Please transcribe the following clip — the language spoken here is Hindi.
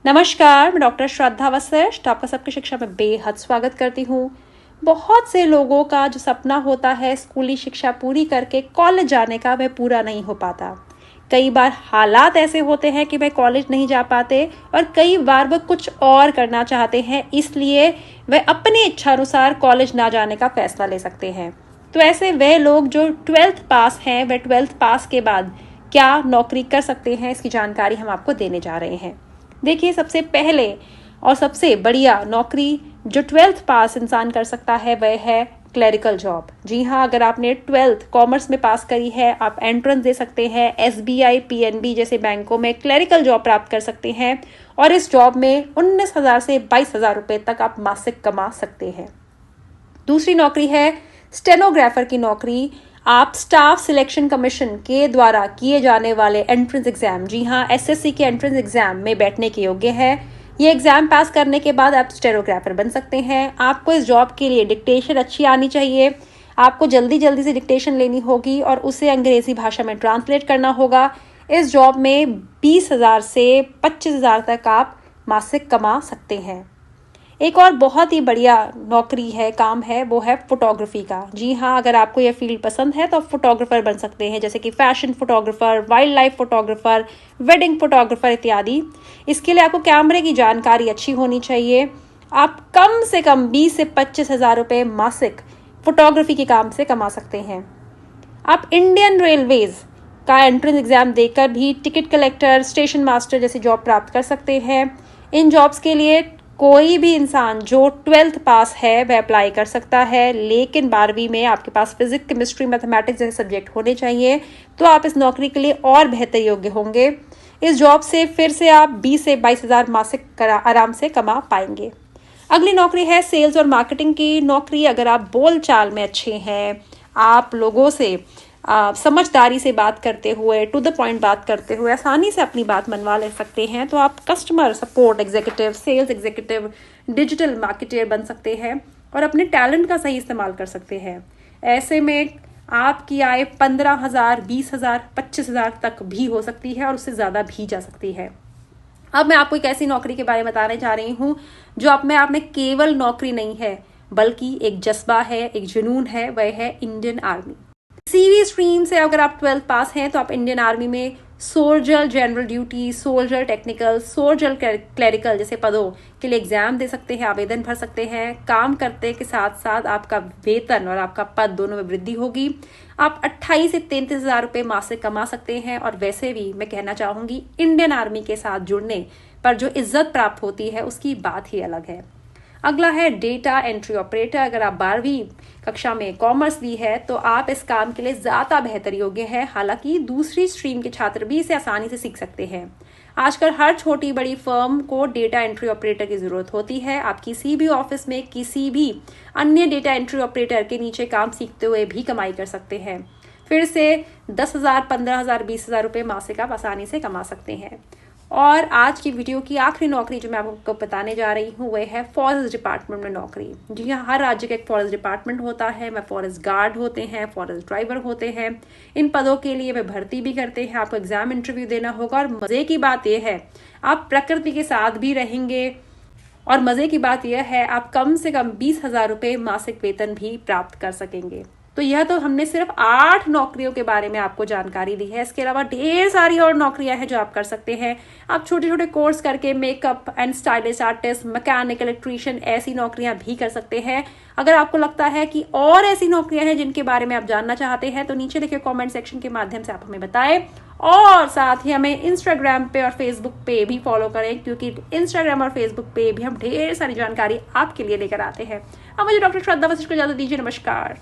नमस्कार, मैं डॉक्टर श्रद्धा वशिष्ठ आपका सबकी शिक्षा में बेहद स्वागत करती हूँ। बहुत से लोगों का जो सपना होता है स्कूली शिक्षा पूरी करके कॉलेज जाने का, वह पूरा नहीं हो पाता। कई बार हालात ऐसे होते हैं कि वह कॉलेज नहीं जा पाते और कई बार वह कुछ और करना चाहते हैं, इसलिए वह अपनी इच्छा अनुसार कॉलेज ना जाने का फैसला ले सकते हैं। तो ऐसे वह लोग जो 12th पास हैं, वह 12th पास के बाद क्या नौकरी कर सकते हैं, इसकी जानकारी हम आपको देने जा रहे हैं। देखिए, सबसे पहले और सबसे बढ़िया नौकरी जो 12th पास इंसान कर सकता है वह है क्लरिकल जॉब। जी हाँ, अगर आपने 12th कॉमर्स में पास करी है, आप एंट्रेंस दे सकते हैं, SBI PNB जैसे बैंकों में क्लरिकल जॉब प्राप्त कर सकते हैं और इस जॉब में 19,000 से 22,000 रुपये तक आप मासिक कमा सकते हैं। दूसरी नौकरी है स्टेनोग्राफर की नौकरी। आप स्टाफ सिलेक्शन कमीशन के द्वारा किए जाने वाले एंट्रेंस एग्जाम, जी हाँ, SSC के एंट्रेंस एग्जाम में बैठने के योग्य है। ये एग्जाम पास करने के बाद आप स्टेनोग्राफर बन सकते हैं। आपको इस जॉब के लिए डिक्टेशन अच्छी आनी चाहिए। आपको जल्दी जल्दी से डिक्टेशन लेनी होगी और उसे अंग्रेजी भाषा में ट्रांसलेट करना होगा। इस जॉब में 20,000 से 25,000 तक आप मासिक कमा सकते हैं। एक और बहुत ही बढ़िया नौकरी है, काम है, वो है फोटोग्राफी का। जी हाँ, अगर आपको यह फील्ड पसंद है तो आप फोटोग्राफर बन सकते हैं, जैसे कि fashion photographer, wild life photographer, wedding photographer इत्यादि। इसके लिए आपको कैमरे की जानकारी अच्छी होनी चाहिए। आप कम से कम 20 से 25,000 रुपये मासिक फोटोग्राफी के काम से कमा सकते हैं। आप इंडियन रेलवेज का एंट्रेंस एग्जाम देकर भी टिकट कलेक्टर, स्टेशन मास्टर जैसी जॉब प्राप्त कर सकते हैं। इन जॉब्स के लिए कोई भी इंसान जो 12th पास है वह अप्लाई कर सकता है, लेकिन 12वीं में आपके पास फिजिक्स, केमिस्ट्री, मैथमेटिक्स जैसे सब्जेक्ट होने चाहिए, तो आप इस नौकरी के लिए और बेहतर योग्य होंगे। इस जॉब से फिर से आप 20 से 22,000 मासिक आराम से कमा पाएंगे। अगली नौकरी है सेल्स और मार्केटिंग की नौकरी। अगर आप बोल चाल में अच्छे हैं, आप लोगों से समझदारी से बात करते हुए, टू द पॉइंट बात करते हुए आसानी से अपनी बात मनवा ले सकते हैं, तो आप customer support executive, sales executive, digital marketer बन सकते हैं और अपने टैलेंट का सही इस्तेमाल कर सकते हैं। ऐसे में आपकी आय 15,000, 20,000, 25,000 तक भी हो सकती है और उससे ज़्यादा भी जा सकती है। अब मैं आपको एक ऐसी नौकरी के बारे में बताने जा रही हूँ जो अपने आप में केवल नौकरी नहीं है, बल्कि एक जज्बा है, एक जुनून है। वह है इंडियन आर्मी। सीवी स्ट्रीम से अगर आप 12th पास हैं तो आप इंडियन आर्मी में soldier general duty, soldier technical, soldier clerical जैसे पदों के लिए एग्जाम दे सकते हैं, आवेदन भर सकते हैं। काम करते के साथ साथ आपका वेतन और आपका पद दोनों में वृद्धि होगी। आप 28 से 33,000 रुपये मासिक कमा सकते हैं और वैसे भी मैं कहना चाहूंगी, इंडियन आर्मी के साथ जुड़ने पर जो इज्जत प्राप्त होती है उसकी बात ही अलग है। अगला है डेटा एंट्री ऑपरेटर। अगर आप 12वीं कक्षा में कॉमर्स ली है तो आप इस काम के लिए ज़्यादा बेहतर योग्य हैं। हालांकि दूसरी स्ट्रीम के छात्र भी इसे आसानी से सीख सकते हैं। आजकल हर छोटी बड़ी फर्म को डेटा एंट्री ऑपरेटर की ज़रूरत होती है। आप किसी भी ऑफिस में किसी भी अन्य डेटा एंट्री ऑपरेटर के नीचे काम सीखते हुए भी कमाई कर सकते हैं। फिर से 10,000, 15,000, 20,000 रुपये मासिक आप आसानी से कमा सकते हैं। और आज की वीडियो की आखिरी नौकरी जो मैं आपको बताने जा रही हूँ वह है फॉरेस्ट डिपार्टमेंट में नौकरी। जी हाँ, हर राज्य का एक फॉरेस्ट डिपार्टमेंट होता है। वह फॉरेस्ट गार्ड होते हैं, फॉरेस्ट ड्राइवर होते हैं। इन पदों के लिए वे भर्ती भी करते हैं। आपको एग्जाम इंटरव्यू देना होगा और मज़े की बात यह है आप प्रकृति के साथ भी रहेंगे और मज़े की बात यह है आप कम से कम 20,000 रुपये मासिक वेतन भी प्राप्त कर सकेंगे। तो यह तो हमने सिर्फ 8 नौकरियों के बारे में आपको जानकारी दी है। इसके अलावा ढेर सारी और नौकरियां हैं जो आप कर सकते हैं। आप छोटे छोटे कोर्स करके makeup and stylist artist, mechanic, electrician ऐसी नौकरियां भी कर सकते हैं। अगर आपको लगता है कि और ऐसी नौकरियां हैं जिनके बारे में आप जानना चाहते हैं तो नीचे लिखे कॉमेंट सेक्शन के माध्यम से आप हमें बताएं और साथ ही हमें इंस्टाग्राम पे और फेसबुक पे भी फॉलो करें, क्योंकि इंस्टाग्राम और फेसबुक पे भी हम ढेर सारी जानकारी आपके लिए लेकर आते हैं। अब मुझे डॉक्टर श्रद्धा वशिष्ठ को इजाजत दीजिए। नमस्कार।